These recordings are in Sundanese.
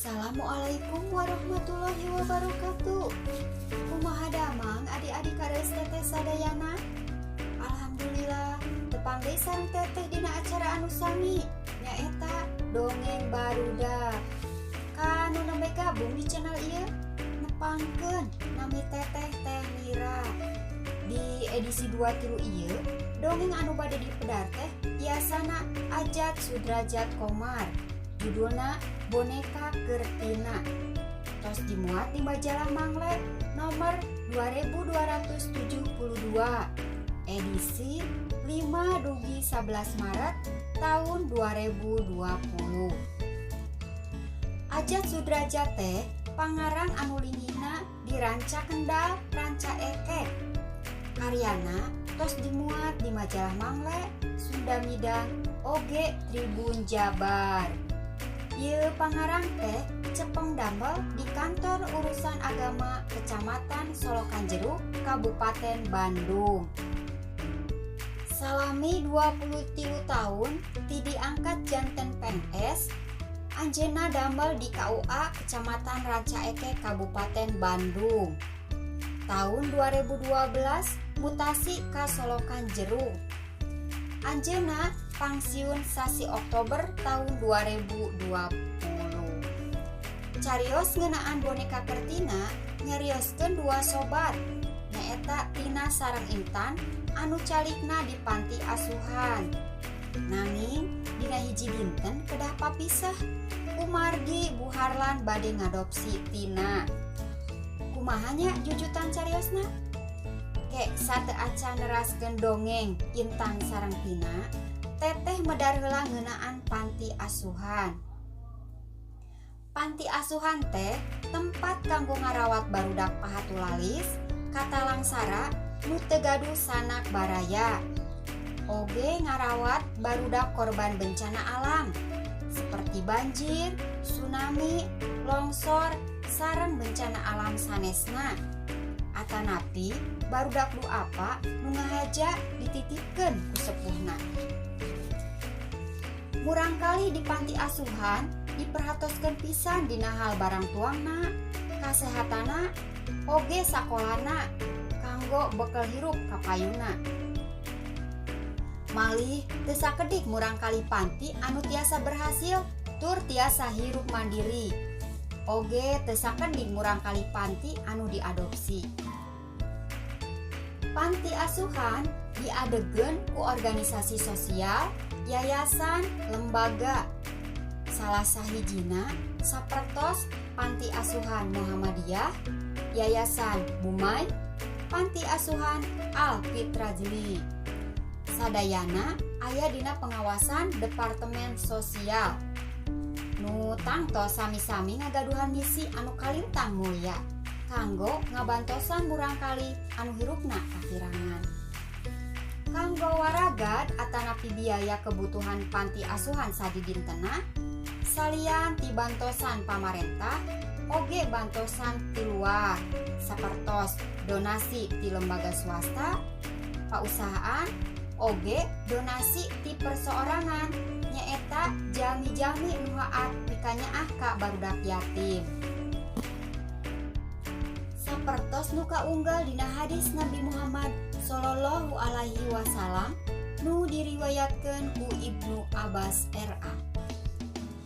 Assalamualaikum warahmatullahi wabarakatuh. Kumaha damang adik-adik kares teteh sadayana. Alhamdulillah tepanggih sareng teteh dina acara anu sami nyaeta dongeng barudak. Kanu nembe gabung di channel ieu nepangkeun nami teteh Teh Mira. Di edisi 23 ieu dongeng anu bade dipedar teh tiasana Ajat Sudrajat Komar. Judulna Boneka Kertina. Tos dimuat di majalah Mangle nomor 2272 edisi 5 dugi 11 Maret tahun 2020. Ajat Sudrajat teh pangarang anu linggihna di Ranca Kendal, Ranca Ekek. Karyana tos dimuat di majalah Mangle, Sunda Midang, oge Tribun Jabar. Ieu pangarang teh cepeng damel di kantor urusan agama Kecamatan Solokan Jeruk, Kabupaten Bandung. Salami 23 tahun ti diangkat janten PNS, anjeunna damel di KUA Kecamatan Ranca Ekek, Kabupaten Bandung. Tahun 2012 mutasi ka Solokan Jeruk. Anjeunna pangsiun sasi Oktober tahun 2020. Carios ngeunaan boneka Kertina nyarioskeun dua sobat, nyaeta Tina sareng Intan anu calikna di panti asuhan. Nanging dina hiji dinten kedah papisah, Kumardi Buharlan bade ngadopsi Tina. Kumahanya jujutan cariosna? Kek sate acan neraskeun dongeng Intan sareng Tina, teteh medar heula ngeunaan panti asuhan. Panti asuhan teh tempat kanggo ngarawat barudak pahatulalis, katalangsara nu teu gaduh sanak baraya. Oge ngarawat barudak korban bencana alam seperti banjir, tsunami, longsor, sareng bencana alam sanesna. Atanapi barudak nu apa nu ngahaja dititipkeun ku sepuhna. Murang kali di panti asuhan diperhatoskeun pisan dina hal barang tuangna, kasehatana, oge sakolana kanggo bekel hirup kapayuna. Malih teu sakedik murang kali panti anu tiasa berhasil tur tiasa hirup mandiri. Oge teu sakedik murang kali panti anu diadopsi. Panti asuhan diadegeun ku organisasi sosial, yayasan, lembaga. Salah sahijina sapertos Panti Asuhan Muhammadiyah, Yayasan Bumai, Panti Asuhan Al Fitrajli. Sadayana aya dina pengawasan Departemen Sosial. Nu tangtos sami-sami ngagaduhan misi anu kalintang mulya kanggo ngabantosan murang kali anu hirupna kakirangan. Kanggo waragad atanapi biaya kebutuhan panti asuhan sadidintena, salian ti bantosan pamarentah, oge bantosan ti luar, sapertos donasi ti lembaga swasta, pausahaan, oge donasi ti perseorangan, nyaeta jami-jami nu haat pikanyaah ka barudak yatim. Sapertos nu kaunggal dina hadis Nabi Muhammad sallallahu alaihi wasallam nu diriwayatkeun ku Ibnu Abbas RA.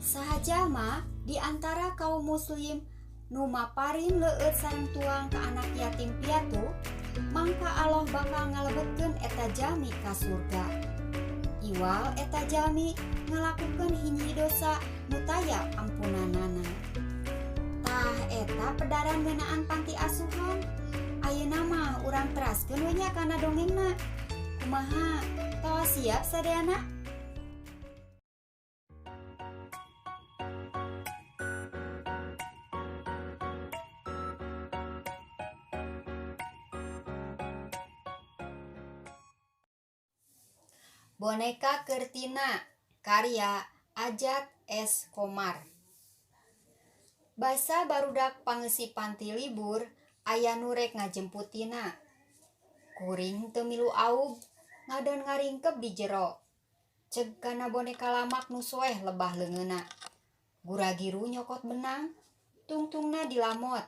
Sahajama di antara kaum muslim nu maparin leueut sareng tuang ka anak yatim piatu, mangka Allah bakal ngalebetkeun eta jami ka surga. Iwal eta jami ngalakukeun hiji dosa nu taya ampunanana. Tah eta pedaran ngeunaan panti asuhan. Ayeuna mah urang teraskeun we nya kana dongengna. Kumaha? Tos siap sadayana? Boneka Kertina karya Ajat S. Komar. Basa barudak pangeusi panti libur aya nu rek ngajemput Tina. Kuring teu milu aub ngadan ngaringkep di jero. Ceg kana boneka lamak nu soeh lebah leungeuna. Gura-giru nyokot benang, tungtungna dilamot,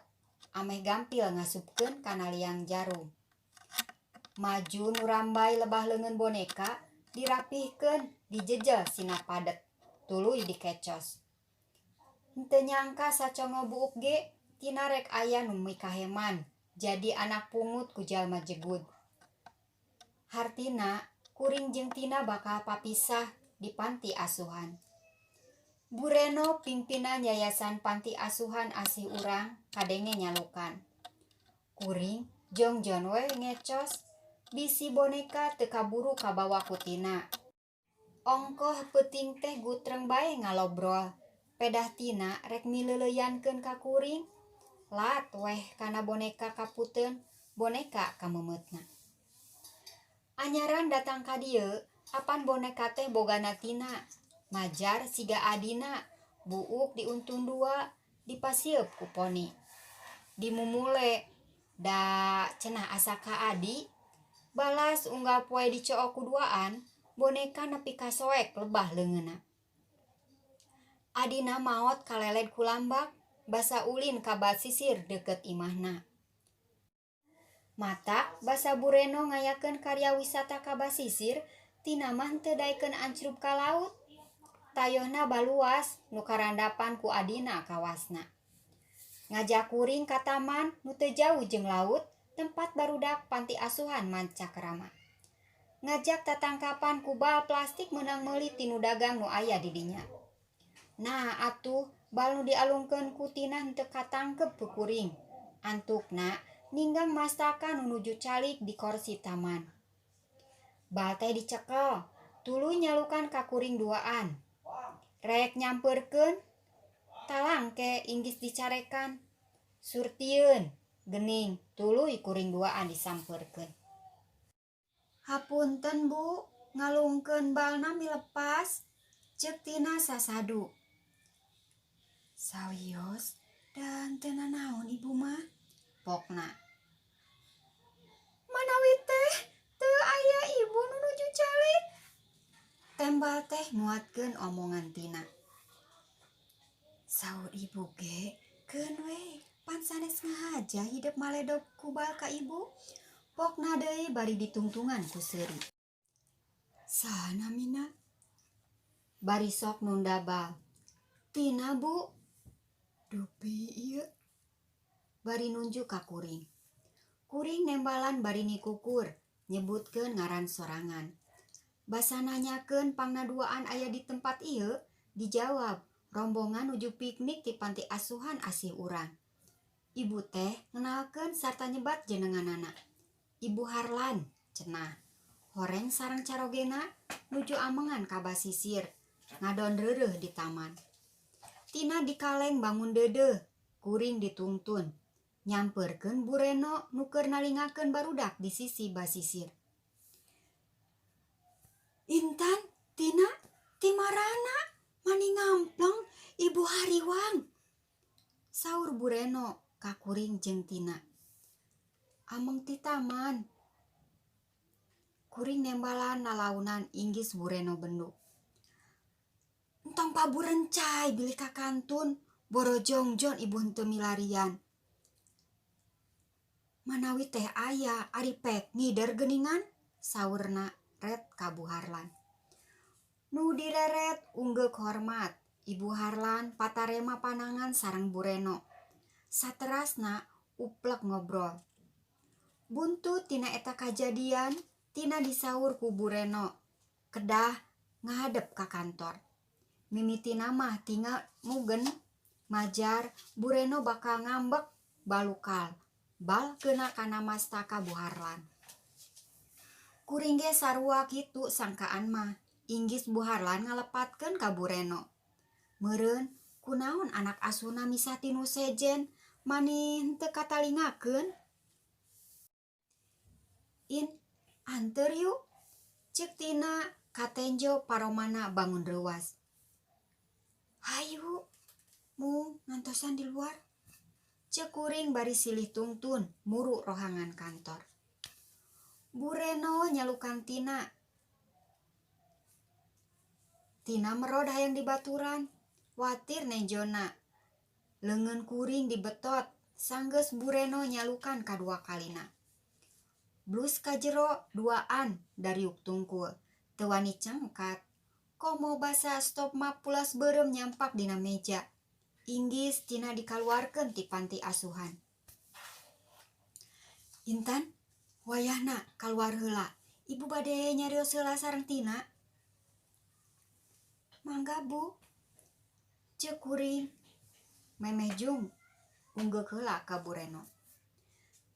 ameh gampil ngasupkeun kana liang jarum. Maju nurambai lebah leungeun boneka, dirapihkeun, dijejel sina padet, tuluy dikecos. Henteu nyangka sacongo buuk ge, tina rek aya nu mikaheman, jadi anak pungut ku jalma jegut. Hartina, kuring jeung Tina bakal papisah di panti asuhan. Bu Reno pimpinan yayasan panti asuhan asih urang kadenge nyalukan. Kuring jongjon we ngecos, bisi boneka teu kaburu kabawa ku Tina. Ongkoh peuting teh gutreng bae ngalobrol. Pedah Tina rek mileleuyankeun ka kuring, lat weh kana boneka kaputeun, boneka kamemetna. Anyaran datang ka dieu, apan boneka teh bogana Tina. Majar siga adina, buuk diuntun dua, dipasieup ku poni. Dimumule, da cenah asa ka adi, balas unggal poe dicook ku duaan, boneka nepi ka soek lebah leungeunna. Adina maot kaleled ku lambak, basa ulin ka basisir deukeut imahna. Matak basa Bu Reno ngayakeun karya wisata ka basisir, Tina mah henteu daekeun ancrup ka laut. Tayohna baluas nu karandapan ku adina kawasna. Ngajak kuring ka taman nu teu jauh jeung laut, tempat barudak panti asuhan Mancakrama. Ngajak tatangkapan ku bal plastik meunang meuli tinu dagang nu aya di dinya. Nah atuh bal nu dialungkeun ku Tina henteu katangkep ku kuring. Antukna ninggang mastaka nu nuju calik di korsi taman. Bal teh dicekel, tuluy nyalukan ka kuring duaan. Rek nyampeurkeun, talangke inggis dicarekan. Surtieun, geuning, tuluy kuring duaan disampeurkeun. Hapunten Bu, ngalungkeun balna milepas, ceuk Tina sasadu. Sawios dan teu nanaon Ibu mah, pokna. Manawi teh teu aya Ibu nu nuju calik. Tembal teh nguatkeun omongan Tina. Saur Ibu ge, keun we, pan sanes ngahaja hideuk maledog ku bal ka Ibu. Pokna deui bari ditungtungan ku seuri. Saha namina? Bari sok nunda bal. Tina Bu. Dupi ieu. Bari nunjuk ka kuring. Kuring nembalan bari nikukur, nyebutkeun ngaran sorangan. Basa nanyakeun pangna duaan aya di tempat ieu, dijawab, rombongan nuju piknik di panti asuhan asih urang. Ibu teh ngenalkeun sarta nyebat jenenganana. Ibu Harlan, cenah. Horeng sareng carogena nuju amengan ka basisir, ngadon reureuh di taman. Tina dikaleng bangun deudeuh, kuring ditungtun. Nyampeurkeun Bu Reno nu keur nalingakeun barudak di sisi basisir. Intan, Tina, timarana, mani ngampleng Ibu Hariwang. Saur Bu Reno ka kuring jeung Tina. Ameng ti taman. Kuring nembalan nalaunan inggis Bu Reno benduk. Entong paburen cai bilih ka kantun, boro jongjon Ibu henteu milarian. Manawi teh aya ari pek ngider geuningan, saurna ret ka Bu Harlan. Nu direret unggeuk hormat, Ibu Harlan patarema panangan sareng Bu Reno. Saterasna uplek ngobrol. Buntut tina eta kajadian, Tina disaur ku Bu Reno. Kedah ngadep ka kantor. Mimitina mah tinggal mugen, majar Bu Reno bakal ngambek balukal. Bal keuna kana mastaka Bu Harlan. Kuring ge sarua kitu sangkaan mah, inggis Bu Harlan ngalepatkeun ka Bu Reno. Meureun kunaon anak asuna misah tinu sejen, mani henteu katalingakeun? In, anteur yuk, ceuk Tina katenjo paromana bangun reuwas. Hayu, mung ngantosan di luar. Ceuk kuring bari silih tungtun muru rohangan kantor. Bu Reno nyalukan Tina. Tina merod hayang di baturan. Watir nenjona. Leungeun kuring dibetot, sanggeus Bureno nyalukan kadua kalina. Blus ka jero duaan dariuk tungkul, teu wani cangkat. Komo basa stop map pulas beureum nyampak dina meja. Inggis tina dikaluarkeun ti panti asuhan. Intan, wayahna kaluar heula. Ibu bade nyarios heula sareng Tina. Mangga Bu, ceuk kuring. Memejung unggeuk heula ka Bureno.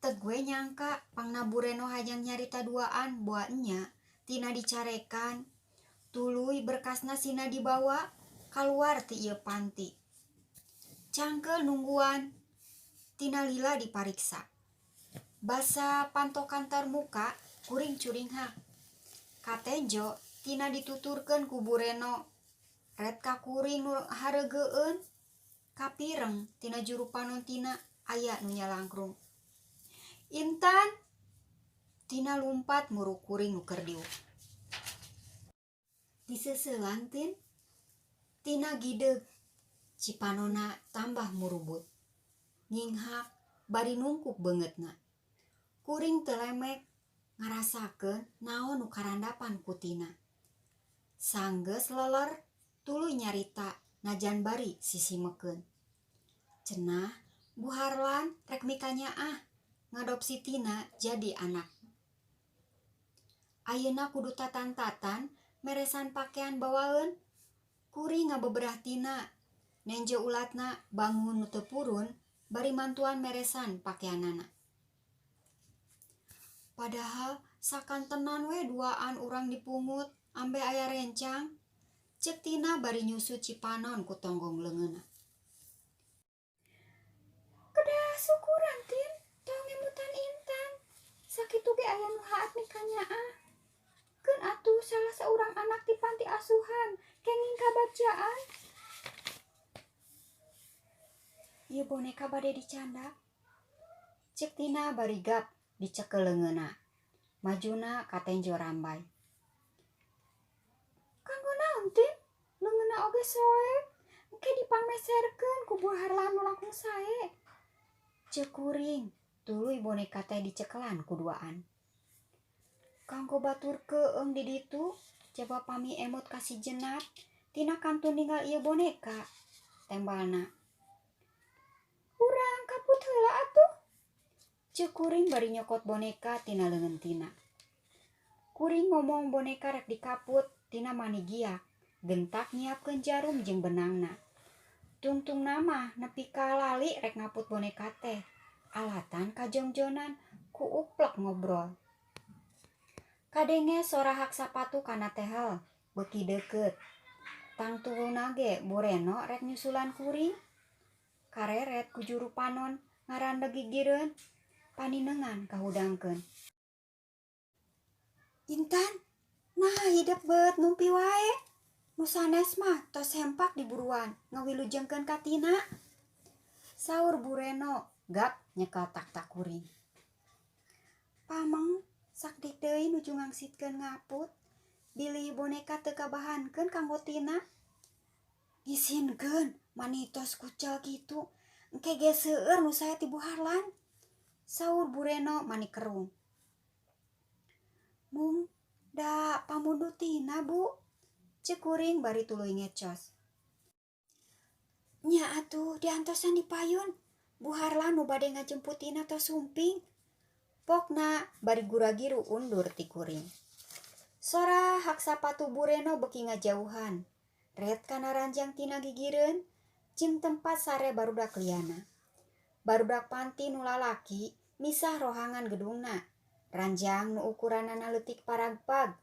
Teu gue nyangka pangna Bureno hajang nyarita duaan boa enya tina dicarekan. Tuluy berkasna sina dibawa kaluar ti ieu panti. Cangkel nungguan tina lila dipariksa. Basa pantokan termuka kuring curinghak. Katenjo tina dituturkeun ku Bureno. Ret ka kuring nu hareugeun kapireng tina juru panon tina aya nu nyalangkrung. Intan, tina lumpat muruk kuring nu keur diuk. Diseuselan tin, tina gideug cipanonna tambah murubut. Nginghak bari nungkuk beungeutna. Kuring teu lemek ngarasakeun naon nu karandapan ku Tina. Sanggeus leler tuluy nyarita najan bari sisimekeun. Cenah Bu Harlan rek mika nyaah ngadopsi Tina jadi anak. Ayeuna kudu tatan-tatan meresan pakean bawaeun. Kuring ngabeberah Tina. Nenjo ulatna bangun nu teu purun bari mantuan meresan pakeanana. Padahal sakantenan we duaan urang dipungut ambe aya rencang. Ceuk Tina bari nyusu cipanon ku tonggong leungeunna. Kedah syukuran Tin, tong ngemutan Intan. Sakitu ge aya nu haat mika nyaah. Keun atuh salah saurang anak di panti asuhan kenging kabacaan. Ieu boneka bade dicandak. Ceuk Tina bari gap dicekel leungeunna. Majuna katenjo rambai. Kanggo naon Tin? Leungeunna oge soek. Engke dipangmeserkeun ku Bu Harlan nu langkung sae. Ceuk kuring, tuluy boneka teh dicekelan ku duaan. Kanggo batur keung di ditu, coba pami emot kasih jenat, Tina kantun ninggal ieu boneka. Tembalna. Urang kaput heula atuh. Ceuk kuring bari nyokot boneka tina leungeun Tina. Kuring ngomong boneka rek dikaput, Tina mani giak, gentak nyiapkeun jarum jeung benangna. Tungtungna mah nepi ka lali rek ngaput boneka teh. Alatan kajongjonan ku uplek ngobrol. Kadenge sora hak sapatu kana tehel, beuki deukeut. Tangtuluna ge Bureno rek nyusulan kuring. Kareret ku juru panon ngarandeg gigireun, paninengan kahudangkeun. Intan, nah hideep beut numpi wae. Nu sanes mah tos hempak diburuan ngawilujengkeun ka Tina. Saur Bureno gap nyekel tak-tak kuring. Pameng sak dik deui nuju ngangsitkeun ngaput. Bilih boneka teu kabahankeun kanggo Tina. Ngisinkeun manitos kucel kitu. Engke ge seueur nu sae ti Bu Harlan. Saur Bureno mani kerung. Mung da pamunduh Tina Bu. Ceuk kuring bari tuluy ngecos. Nya atuh diantosan di payun. Bu Harlan nu bade ngajemput Tina tos sumping. Pokna bari gura-giru undur ti kuring. Sora hak sapatu Bureno beuki ngajauhan. Ret kana ranjang Tina gigireun jeung tempat sare barudak liana. Barudak panti nu lalaki misah rohangan gedungna. Ranjang nu ukuranana leutik paragpag.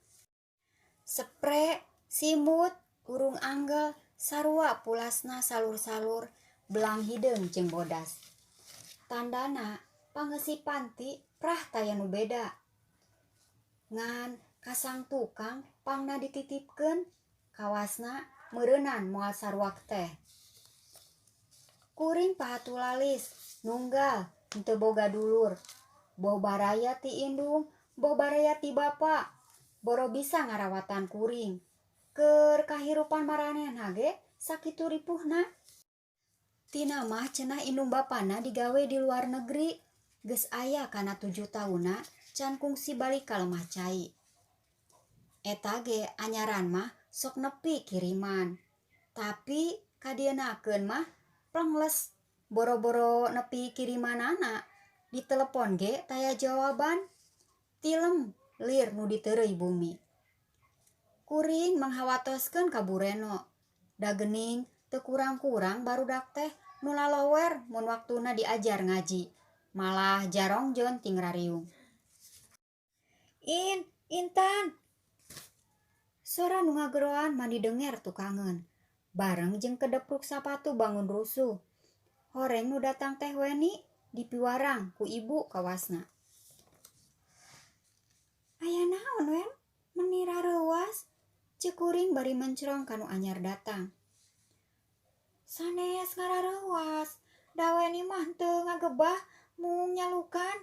Sepre, simut, urung anggel, sarua pulasna salur-salur, belang hideung jeung bodas. Tandana pangeusih panti prah taya nu beda. Ngan kasang tukang pangna dititipkeun, kawasna meureunan moal saruak teh. Kuring pahatulalis, nunggal, henteu boga dulur. Boh baraya ti indung, boh baraya ti bapa. Boro bisa ngarawatan kuring. Keur kahirupan maranehanna ge sakitu ripuhna. Tina mah cenah indung bapana digawe di luar negeri. Geus aya kana 7 tahunna can kungsi balik ka Lemah Cai. Eta ge anyaran mah sok nepi kiriman. Tapi kadienakeun mah plengles boro-boro nepi kirimanana. Di telepon ge taya jawaban. Tilem lir nu diteureuy bumi. Kuring menghawatoskeun ka Bu Reno. Da geuning teu kurang-kurang barudak teh nu lalower mun waktuna diajar ngaji. Malah jarongjon ting rariung. Intan. Sora nu ngageroan mani denger tukangeun. Bareng jeung kedepruk sapatu bangun rusuh. Horeng nu datang teh Weni dipiwarang ku ibu kawasna. Aya naon Wen? Meni rareuwas? Ceuk kuring bari mencrong kanu anyar datang. Sanes ngarareuwas, da Weni mah teu ngagebah mung nyalukan.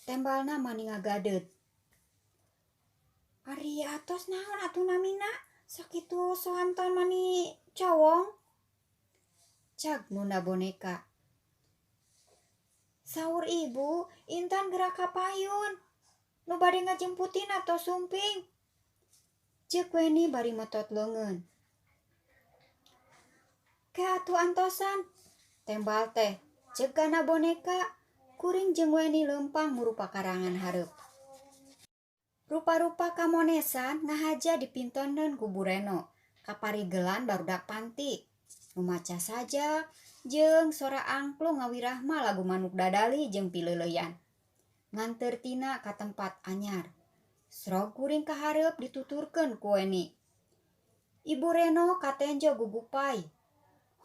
Tembalna mani ngagadeut. Ari atos naon atuh namina? Sakitu soanton mani cowong. Cag nunda boneka. Saur ibu, Intan gerak ka payun. Nu bade ngajemputin atau sumping. Ceuk Weni bari metot leungeun. Ke atuh antosan. Tembal teh, ceuk kana boneka. Kuring jeung Weni leumpang murupa karangan hareup. Rupa-rupa kamonesan ngahaja dipintoneun ku Bu Reno. Kaparigelan barudak panti. Nu maca sajak jeung sora angklung ngawirah mah lagu Manuk Dadali jeung Pileuleuyan. Nganteur tina ka tempat anyar. Srog kuring ka hareup dituturkeun ku Weni. Ibu Reno katenjo gugupai.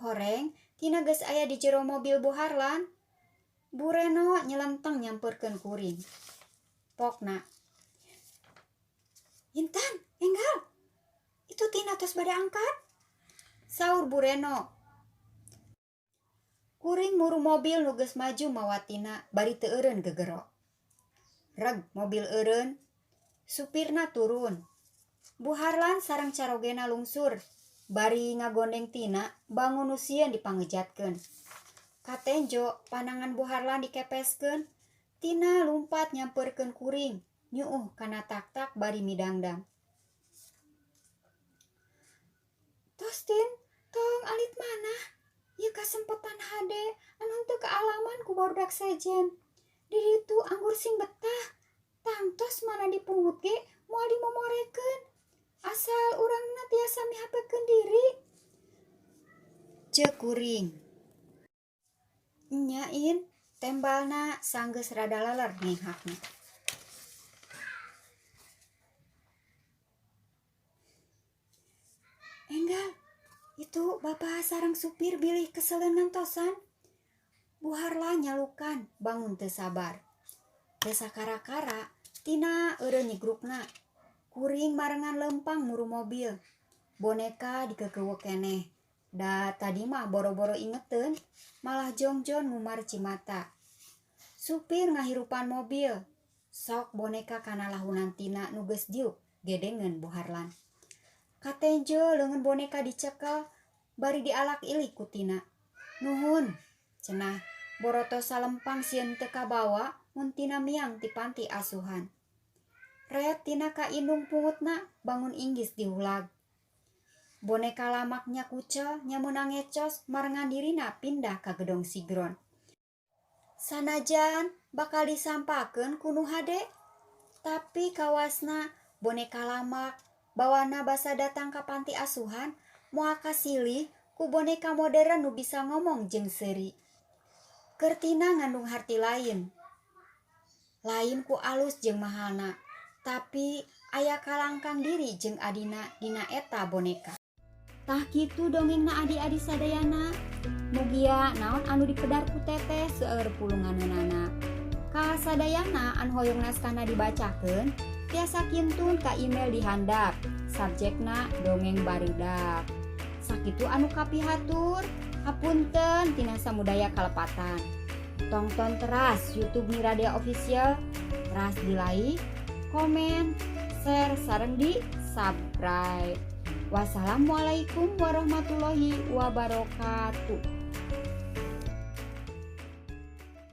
Horeng tina geus aya di jero mobil Bu Harlan. Bu Reno nyelenteng nyampeurkeun kuring. Pokna, Intan, enggal. Itu tina tos bade angkat. Saur Bu Reno. Kuring muru mobil nu geus maju mawa tina bari teu eureun gegero. Reg mobil eureun, supirna turun. Bu Harlan sareng carogena lungsur, bari ngagondeng tina bangun nu sieun dipangeujatkeun. Katenjo panangan Bu Harlan dikepeskeun, tina lumpat nyampeurkeun kuring, nyuuh kana tak-tak bari midangdang. Tostin, tong alit mana? Ieu kasempetan hade anu teu kaalaman ku barudak sejen. Di ditu anggur sing betah. Tangtos mana dipungut ge moal dimomorekeun. Asal urangna tiasa mihapekeun diri. Ceuk kuring. Nya In, tembalna sanggeus rada leler nginghakna. Enggal, itu Bapak sareng supir bilih keseleunan tosan. Bu Harlan nyalukan bangun teu sabar. Teu sakara-kara tina eureun nyigrupna. Kuring marengan leumpang muru mobil. Boneka dikekeuweuk keneh. Da tadi mah boro-boro ingeteun malah jongjon ngumar cimata. Supir ngahirupan mobil. Sok boneka kana lahunan tina nu geus diuk gedengeun Bu Harlan. Katenjo leungeun boneka dicekel bari dialak ilik ku tina. Nuhun, cenah borotos salempang sieun teu kabawa mun tina miang ti panti asuhan. Ret tina ka indung pungutna bangun inggis diulag. Boneka lamaknya kucel nyamunang ngecos marengan dirina pindah ka gedong sigron. Sanajan bakal disampakeun ku nu hade, tapi kawasna boneka lamak bawana basa datang ka panti asuhan moal kasilih ku boneka modern nu bisa ngomong jeung seuri. Keur tina ngandung harti lain. Lain ku alus jeung mahalna, tapi aya kalangkang diri jeung adina dina eta boneka. Tah kitu dongengna adi-adi sadayana. Mugia naon anu dipedar ku teteh seueur pulunganeunana. Ka sadayana anu hoyong naskahna dibacakeun, tiasa kintun ka email di handap. Subjekna dongeng barudak. Sakitu anu kapihatur, hapunten tina samudaya kalepatan. Tonton teras YouTube Miradia Official, teras di like, komen, share sareng di subscribe. Wassalamualaikum warahmatullahi wabarakatuh.